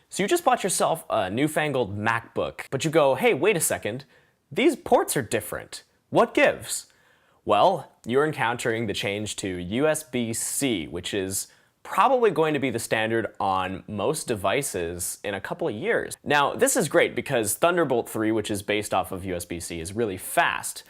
So you just bought yourself a newfangled MacBook, but you go, hey, wait a second, these ports are different. What gives? Well, you're encountering the change to USB-C, which is probably going to be the standard on most devices in a couple of years. Now, this is great because Thunderbolt 3, which is based off of USB-C, is really fast.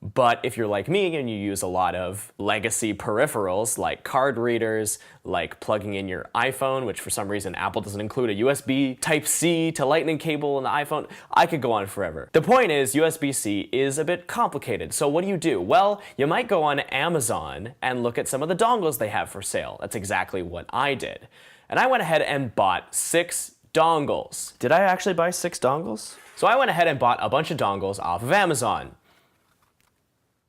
But if you're like me and you use a lot of legacy peripherals like card readers, like plugging in your iPhone, which for some reason Apple doesn't include a USB Type-C to Lightning cable in the iPhone, I could go on forever. The point is USB-C is a bit complicated. So what do? Well, you might go on Amazon and look at some of the dongles they have for sale. That's exactly what I did. And I went ahead and bought 6 dongles. Did I actually buy 6 dongles? So I went ahead and bought a bunch of dongles off of Amazon.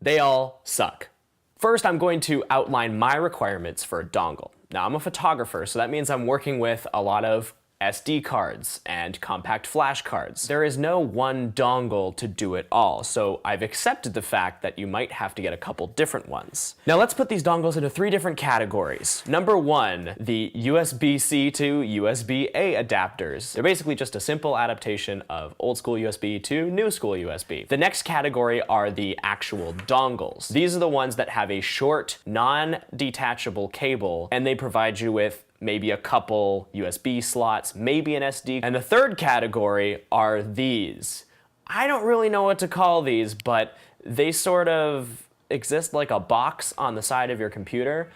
They all suck. First, I'm going to outline my requirements for a dongle. Now, I'm a photographer, so that means I'm working with a lot of SD cards and compact flash cards. There is no one dongle to do it all, so I've accepted the fact that you might have to get a couple different ones. Now let's put these dongles into 3 different categories. Number 1, the USB-C to USB-A adapters. They're basically just a simple adaptation of old school USB to new school USB. The next category are the actual dongles. These are the ones that have a short, non-detachable cable, and they provide you with maybe a couple USB slots, maybe an SD. And the third category are these. I don't really know what to call these, but they sort of exist like a box on the side of your computer.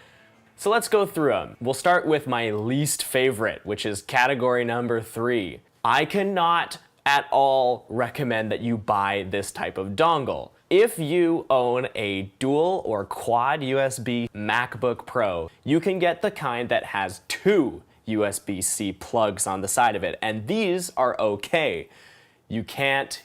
So let's go through them. We'll start with my least favorite, which is category number 3. I cannot at all recommend that you buy this type of dongle. If you own a dual or quad USB MacBook Pro, you can get the kind that has 2 USB-C plugs on the side of it, and these are okay. You can't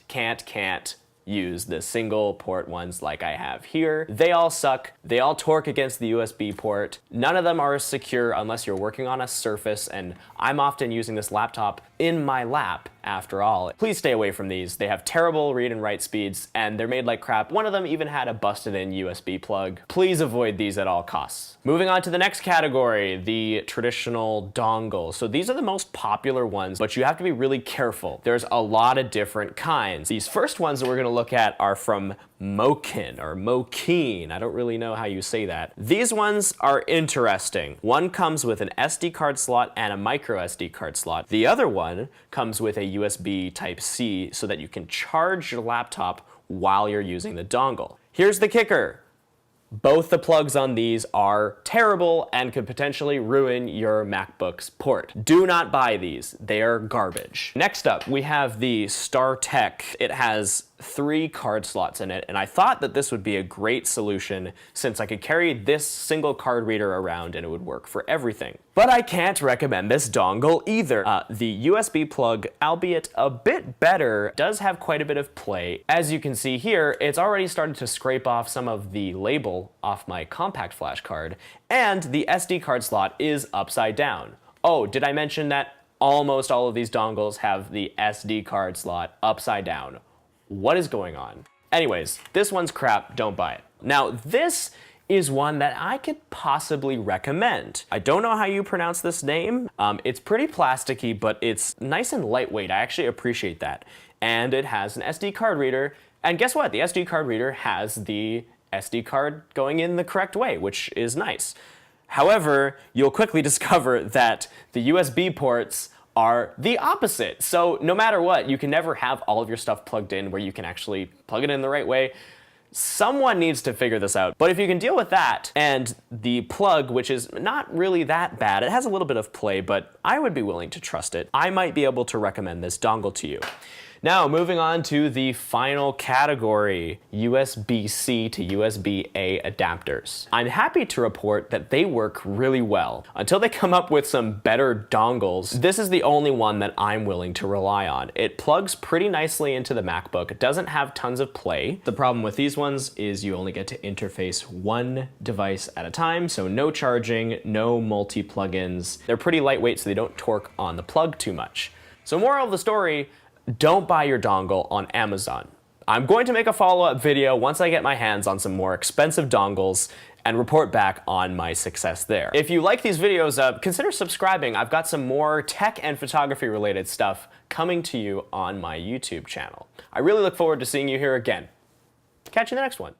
use the single port ones like I have here. They all suck. They all torque against the USB port. None of them are secure unless you're working on a Surface, and I'm often using this laptop in my lap after all. Please stay away from these. They have terrible read and write speeds, and they're made like crap. One of them even had a busted in USB plug. Please avoid these at all costs. Moving on to the next category, the traditional dongle. So these are the most popular ones, but you have to be really careful. There's a lot of different kinds. These first ones that we're gonna look at are from Mokin or Mokeen. I don't really know how you say that. These ones are interesting. One comes with an SD card slot and a micro SD card slot. The other one comes with a USB Type-C so that you can charge your laptop while you're using the dongle. Here's the kicker. Both the plugs on these are terrible and could potentially ruin your MacBook's port. Do not buy these. They are garbage. Next up, we have the StarTech. It has 3 card slots in it, and I thought that this would be a great solution since I could carry this single card reader around and it would work for everything. But I can't recommend this dongle either. The USB plug, albeit a bit better, does have quite a bit of play. As you can see here, it's already started to scrape off some of the label off my compact flash card, and the SD card slot is upside down. Oh, did I mention that almost all of these dongles have the SD card slot upside down? What is going on? Anyways, this one's crap, don't buy it. Now, this is one that I could possibly recommend. I don't know how you pronounce this name. It's pretty plasticky, but it's nice and lightweight. I actually appreciate that. And it has an SD card reader. And guess what? The SD card reader has the SD card going in the correct way, which is nice. However, you'll quickly discover that the USB ports are the opposite. So no matter what, you can never have all of your stuff plugged in where you can actually plug it in the right way. Someone needs to figure this out. But if you can deal with that, and the plug, which is not really that bad, it has a little bit of play, but I would be willing to trust it, I might be able to recommend this dongle to you. Now, moving on to the final category, USB-C to USB-A adapters. I'm happy to report that they work really well. Until they come up with some better dongles, this is the only one that I'm willing to rely on. It plugs pretty nicely into the MacBook. It doesn't have tons of play. The problem with these ones is you only get to interface one device at a time, so no charging, no multi-plugins. They're pretty lightweight, so they don't torque on the plug too much. So moral of the story, don't buy your dongle on Amazon. I'm going to make a follow-up video once I get my hands on some more expensive dongles, and report back on my success there. If you like these videos, consider subscribing. I've got some more tech and photography related stuff coming to you on my YouTube channel. I really look forward to seeing you here again. Catch you in the next one.